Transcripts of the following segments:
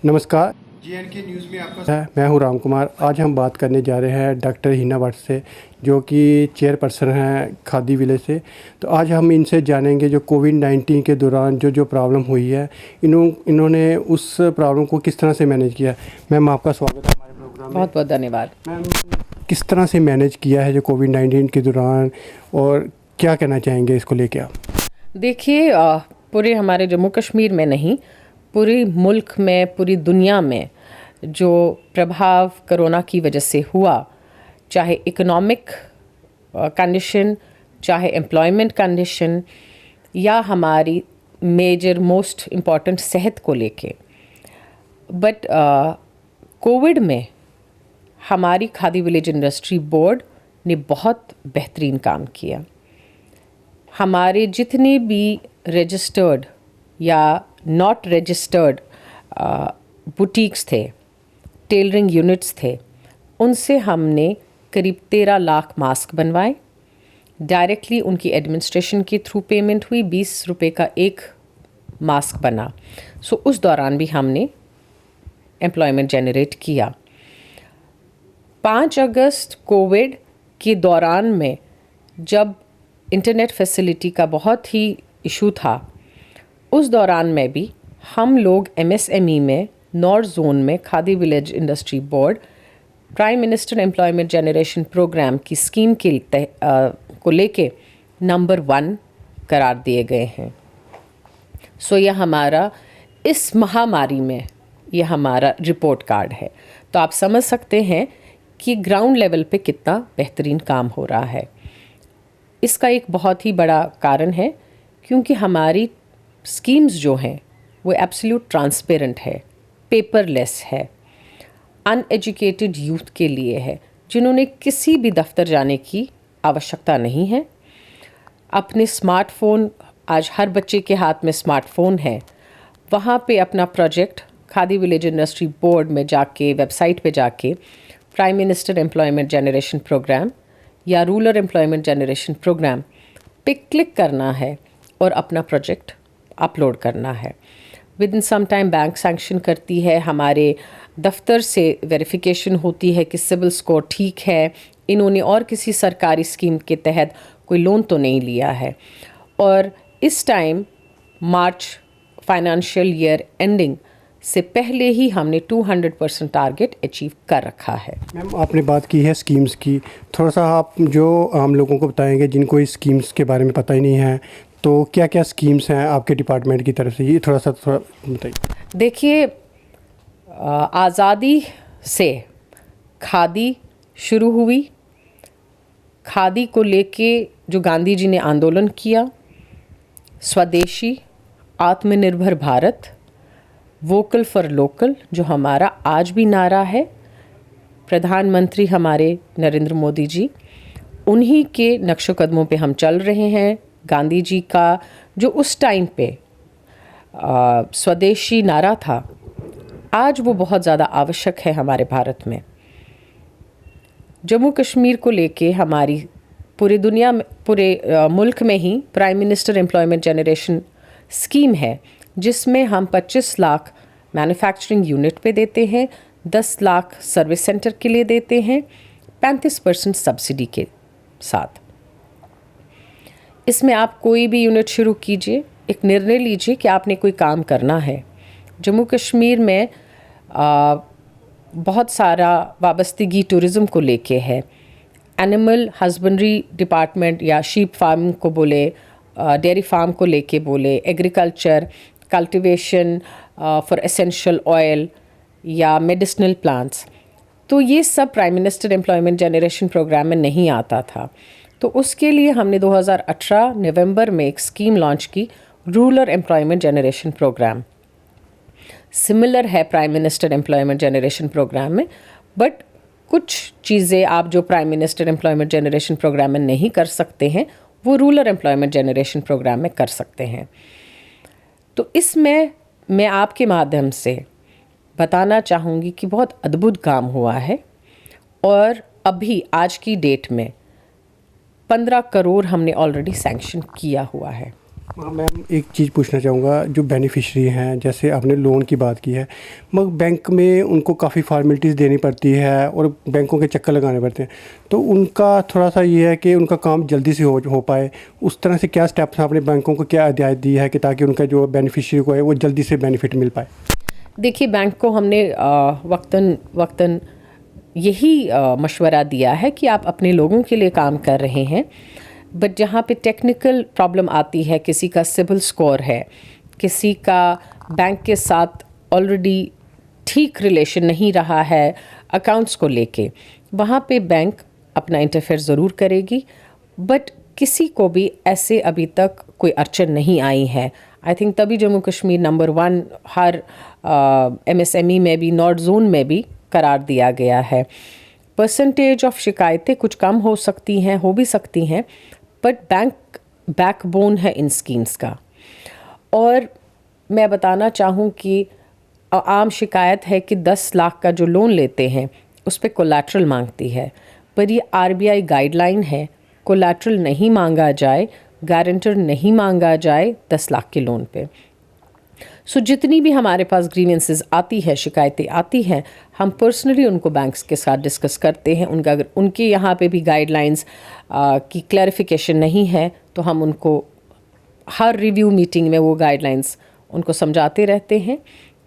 नमस्कार। JNK news में आपका मैं हूं राम कुमार। आज हम बात करने जा रहे हैं डॉक्टर हिना भट्ट से, जो कि चेयरपर्सन हैं खादी विलेज से। तो आज हम इनसे जानेंगे जो कोविड-19 के दौरान जो प्रॉब्लम हुई है, इन्होंने उस प्रॉब्लम को किस तरह से मैनेज किया। मैम, आपका स्वागत है हमारे प्रोग्राम में। बहुत बहुत धन्यवाद। मैम, किस तरह से मैनेज किया है जो कोविड-19 के दौरान, और क्या कहना चाहेंगे इसको लेके आप? देखिए, पूरे हमारे जम्मू कश्मीर में नहीं, पूरे मुल्क में, पूरी दुनिया में जो प्रभाव कोरोना की वजह से हुआ, चाहे इकोनॉमिक कंडीशन, चाहे एम्प्लॉयमेंट कंडीशन, या हमारी मेजर मोस्ट इम्पॉर्टेंट सेहत को लेके, बट कोविड में हमारी खादी विलेज इंडस्ट्री बोर्ड ने बहुत बेहतरीन काम किया। हमारे जितने भी रजिस्टर्ड या नॉट रजिस्टर्ड बुटीक्स थे, टेलरिंग यूनिट्स थे, उनसे हमने करीब 13 लाख मास्क बनवाए। डायरेक्टली उनकी एडमिनिस्ट्रेशन के थ्रू पेमेंट हुई, 20 रुपये का एक मास्क बना। सो उस दौरान भी हमने एम्प्लॉयमेंट जनरेट किया। 5 अगस्त कोविड के दौरान में जब इंटरनेट फैसिलिटी का बहुत ही इशू था, उस दौरान में भी हम लोग MSME में नॉर्थ जोन में Khadi village industry board prime minister employment generation programme की स्कीम के को लेके नंबर 1 करार दिए गए हैं। सो यह हमारा इस महामारी में यह हमारा रिपोर्ट कार्ड है। तो आप समझ सकते हैं कि ग्राउंड लेवल पे कितना बेहतरीन काम हो रहा है। इसका एक बहुत ही बड़ा कारण है क्योंकि हमारी स्कीम्स जो हैं वो एब्सोल्यूट ट्रांसपेरेंट है, पेपरलेस है, अनएजुकेटेड यूथ के लिए है, जिन्होंने किसी भी दफ्तर जाने की आवश्यकता नहीं है। अपने स्मार्टफ़ोन, आज हर बच्चे के हाथ में स्मार्टफ़ोन है, वहाँ पे अपना project Khadi village industry board में जाके, वेबसाइट पे जाके prime minister employment generation programme या रूरल एम्प्लॉयमेंट जनरेशन प्रोग्राम पे क्लिक करना है और अपना प्रोजेक्ट अपलोड करना है। Within some time bank sanction करती है, हमारे दफ्तर से वेरिफिकेशन होती है कि सिविल स्कोर ठीक है, इन्होंने और किसी सरकारी स्कीम के तहत कोई लोन तो नहीं लिया है। और इस टाइम मार्च फाइनेंशियल ईयर एंडिंग से पहले ही हमने 200% टारगेट अचीव कर रखा है। मैम, आपने बात की है स्कीम्स की, थोड़ा सा आप जो आम लोगों को बताएंगे जिनको इस स्कीम्स के बारे में पता ही नहीं है, तो क्या क्या स्कीम्स हैं आपके डिपार्टमेंट की तरफ से, ये थोड़ा बताइए। देखिए, आज़ादी से खादी शुरू हुई। खादी को लेके जो गांधी जी ने आंदोलन किया, स्वदेशी, आत्मनिर्भर भारत, वोकल फॉर लोकल, जो हमारा आज भी नारा है, प्रधानमंत्री हमारे नरेंद्र मोदी जी, उन्हीं के नक्शो कदमों पे हम चल रहे हैं। गांधी जी का जो उस टाइम पे स्वदेशी नारा था, आज वो बहुत ज़्यादा आवश्यक है हमारे भारत में। जम्मू कश्मीर को लेके हमारी पूरी दुनिया में, पूरे मुल्क में ही prime minister employment generation scheme है, जिसमें हम 25 लाख मैन्युफैक्चरिंग यूनिट पे देते हैं, 10 लाख सर्विस सेंटर के लिए देते हैं, 35% सब्सिडी के साथ। इसमें आप कोई भी यूनिट शुरू कीजिए, एक निर्णय लीजिए कि आपने कोई काम करना है। जम्मू कश्मीर में बहुत सारा वाबस्तगी टूरिज़्म को लेके है। एनिमल हस्बेंड्री डिपार्टमेंट या शीप फार्म को बोले, डेयरी फार्म को लेके बोले, agriculture, cultivation for essential oil या मेडिसिनल प्लांट्स, तो ये सब prime minister employment generation programme में नहीं आता था। तो उसके लिए हमने 2018 नवंबर में एक स्कीम लॉन्च की, rural employment generation programme. Similar है prime minister employment generation programme में, बट कुछ चीज़ें आप जो prime minister employment generation programme में नहीं कर सकते हैं, वो रूरल एम्प्लॉयमेंट जनरेशन प्रोग्राम में कर सकते हैं। तो इसमें मैं आपके माध्यम से बताना चाहूँगी कि बहुत अद्भुत काम हुआ है, और अभी आज की डेट में 15 करोड़ हमने ऑलरेडी सैंक्शन किया हुआ है। हाँ मैम, एक चीज़ पूछना चाहूँगा, जो बेनिफिशरी हैं जैसे आपने लोन की बात की है, मगर बैंक में उनको काफ़ी फॉर्मेलिटीज़ देनी पड़ती है और बैंकों के चक्कर लगाने पड़ते हैं, तो उनका थोड़ा सा ये है कि उनका काम जल्दी से हो पाए, उस तरह से क्या स्टेप्स आपने बैंकों को क्या हिदायत दी है कि ताकि उनका जो बेनिफिशरी को है वो जल्दी से बेनिफिट मिल पाए? देखिए, बैंक को हमने वक्तन वक्तन यही मशवरा दिया है कि आप अपने लोगों के लिए काम कर रहे हैं, बट जहाँ पे टेक्निकल प्रॉब्लम आती है, किसी का सिबिल स्कोर है, किसी का बैंक के साथ ऑलरेडी ठीक रिलेशन नहीं रहा है अकाउंट्स को लेके, वहाँ पे बैंक अपना इंटरफेयर ज़रूर करेगी, बट किसी को भी ऐसे अभी तक कोई अड़चन नहीं आई है। आई थिंक तभी जम्मू कश्मीर नंबर 1 हर MSME में भी, नॉर्थ जोन में भी करार दिया गया है। परसेंटेज ऑफ शिकायतें कुछ कम हो सकती हैं, हो भी सकती हैं, बट बैंक बैकबोन है इन स्कीम्स का। और मैं बताना चाहूँ कि आम शिकायत है कि 10 लाख का जो लोन लेते हैं उस पे कोलैटरल मांगती है, पर ये RBI गाइडलाइन है, कोलैटरल नहीं मांगा जाए, गारंटर नहीं मांगा जाए 10 लाख के लोन पे। सो जितनी भी हमारे पास ग्रीवेंसेस आती है, शिकायतें आती हैं, हम पर्सनली उनको बैंक्स के साथ डिस्कस करते हैं। उनका अगर उनके यहाँ पे भी गाइडलाइंस की क्लैरिफिकेशन नहीं है तो हम उनको हर रिव्यू मीटिंग में वो गाइडलाइंस उनको समझाते रहते हैं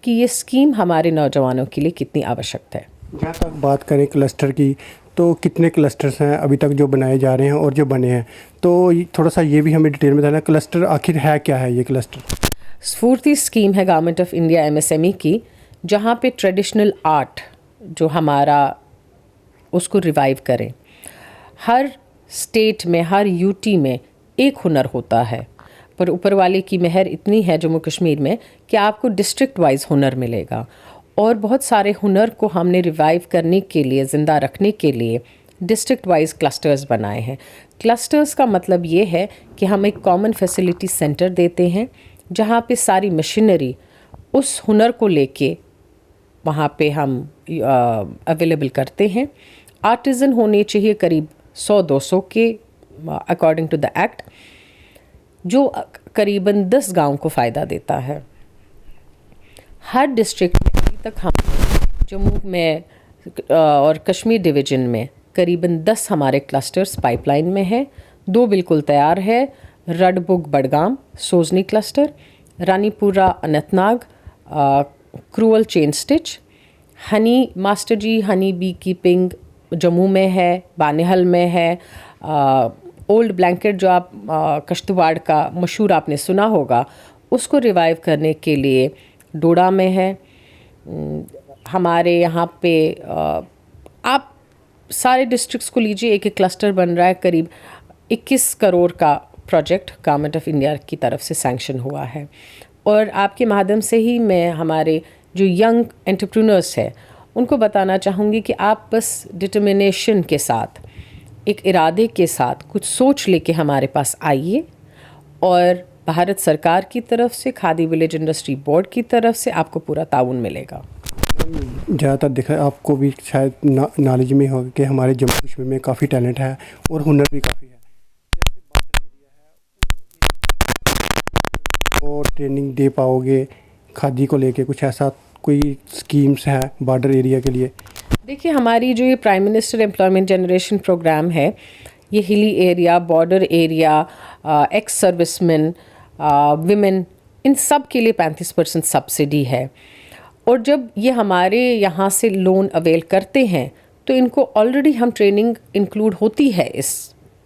कि ये स्कीम हमारे नौजवानों के लिए कितनी आवश्यक है। जहाँ तक बात करें क्लस्टर की, तो कितने क्लस्टर्स हैं अभी तक जो बनाए जा रहे हैं और जो बने हैं, तो थोड़ा सा ये भी हमें डिटेल में बताना, क्लस्टर आखिर है क्या है ये क्लस्टर? स्फूर्ति स्कीम है गवर्नमेंट ऑफ इंडिया MSME की, जहाँ पे ट्रेडिशनल आर्ट जो हमारा उसको रिवाइव करें। हर स्टेट में, हर UT में एक हुनर होता है, पर ऊपर वाले की मेहर इतनी है जम्मू कश्मीर में कि आपको डिस्ट्रिक्ट वाइज हुनर मिलेगा। और बहुत सारे हुनर को हमने रिवाइव करने के लिए, ज़िंदा रखने के लिए डिस्ट्रिक्ट वाइज क्लस्टर्स बनाए हैं। क्लस्टर्स का मतलब ये है कि हम एक कॉमन फैसिलिटी सेंटर देते हैं जहाँ पे सारी मशीनरी उस हुनर को लेके वहाँ पे हम अवेलेबल करते हैं। आर्टिज़न होने चाहिए करीब 100-200 के अकॉर्डिंग टू द एक्ट, जो करीबन 10 गांव को फ़ायदा देता है। हर डिस्ट्रिक्ट में अभी तक हम जम्मू में और कश्मीर डिवीज़न में करीबन 10 हमारे क्लस्टर्स पाइपलाइन में हैं। 2 बिल्कुल तैयार है, Radbug Budgam Sozni cluster, Ranipura Anantnag crewel chain stitch, honey master ji honey bee keeping Jammu में है, बानेहल में है, ओल्ड ब्लैंकेट जो आप कश्तवाड़ का मशहूर आपने सुना होगा, उसको रिवाइव करने के लिए डोडा में है। हमारे यहाँ पे आप सारे डिस्ट्रिक्ट्स को लीजिए, एक एक क्लस्टर बन रहा है। करीब 21 करोड़ का प्रोजेक्ट गवर्नमेंट ऑफ इंडिया की तरफ से सैंक्शन हुआ है। और आपके माध्यम से ही मैं हमारे जो यंग एंटरप्रेन्योर्स हैं उनको बताना चाहूँगी कि आप बस डिटर्मिनेशन के साथ, एक इरादे के साथ कुछ सोच लेके हमारे पास आइए, और भारत सरकार की तरफ से, खादी विलेज इंडस्ट्री बोर्ड की तरफ से आपको पूरा ताउन मिलेगा। ज़्यादातर देखा आपको भी शायद नॉलेज में होगा कि हमारे जम्मू कश्मीर में काफ़ी टैलेंट है और हुनर भी काफ़ी है। जैसे बॉर्डर एरिया है, और ट्रेनिंग दे पाओगे खादी को लेके, कुछ ऐसा कोई स्कीम्स है बॉर्डर एरिया के लिए? देखिए, हमारी जो ये prime minister employment generation programme है, ये hilly area, border area, ex serviceman, women, इन सब के लिए 35% सब्सिडी है। और जब ये हमारे यहाँ से लोन अवेल करते हैं तो इनको ऑलरेडी हम ट्रेनिंग इंक्लूड होती है इस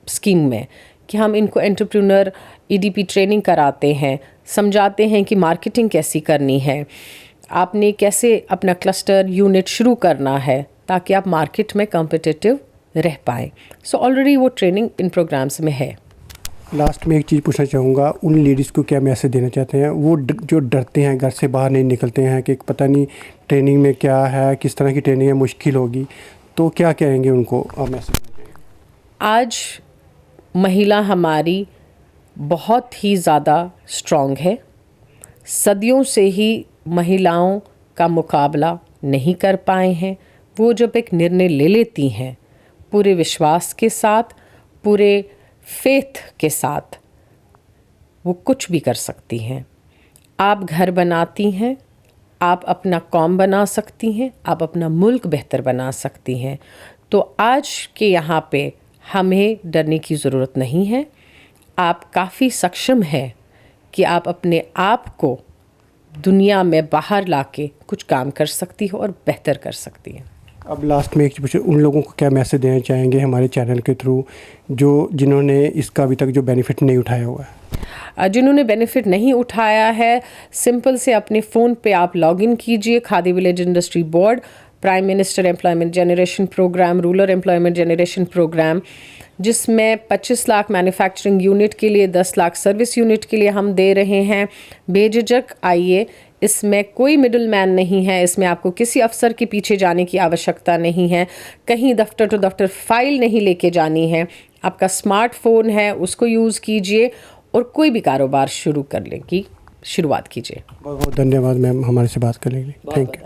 स्कीम में, कि हम इनको एंटरप्रेन्योर EDP ट्रेनिंग कराते हैं, समझाते हैं कि मार्केटिंग कैसी करनी है, आपने कैसे अपना क्लस्टर यूनिट शुरू करना है ताकि आप मार्केट में कॉम्पिटिटिव रह पाएँ। सो ऑलरेडी वो ट्रेनिंग इन प्रोग्राम्स में है। लास्ट में एक चीज़ पूछना चाहूँगा, उन लेडीज़ को क्या मैसेज देना चाहते हैं वो जो डरते हैं, घर से बाहर नहीं निकलते हैं कि पता नहीं ट्रेनिंग में क्या है, किस तरह की ट्रेनिंग है, मुश्किल होगी, तो क्या कहेंगे उनको आप मैसेज? आज महिला हमारी बहुत ही ज़्यादा स्ट्रॉन्ग है। सदियों से ही महिलाओं का मुकाबला नहीं कर पाए हैं। वो जब एक निर्णय ले लेती हैं पूरे विश्वास के साथ, पूरे फेथ के साथ, वो कुछ भी कर सकती हैं। आप घर बनाती हैं, आप अपना कौम बना सकती हैं, आप अपना मुल्क बेहतर बना सकती हैं। तो आज के यहाँ पे हमें डरने की ज़रूरत नहीं है। आप काफ़ी सक्षम हैं कि आप अपने आप को दुनिया में बाहर लाके कुछ काम कर सकती हो और बेहतर कर सकती हैं। अब लास्ट में एक पूछे, उन लोगों को क्या मैसेज देना चाहेंगे हमारे चैनल के थ्रू जिन्होंने इसका अभी तक जो बेनिफिट नहीं उठाया हुआ है? जिन्होंने बेनिफिट नहीं उठाया है, सिंपल से अपने फ़ोन पे आप लॉगिन कीजिए Khadi village industry board, prime minister employment generation programme, rural employment generation programme, जिसमें 25 लाख मैन्युफैक्चरिंग यूनिट के लिए, 10 लाख सर्विस यूनिट के लिए हम दे रहे हैं। बेझिझक आइए, इसमें कोई मिडिल मैन नहीं है, इसमें आपको किसी अफसर के पीछे जाने की आवश्यकता नहीं है, कहीं दफ्तर टू दफ्तर फाइल नहीं लेके जानी है। आपका स्मार्टफोन है, उसको यूज़ कीजिए और कोई भी कारोबार शुरू करने की शुरुआत कीजिए। बहुत बहुत धन्यवाद मैम हमारे से बात करने के लिए। Thank you.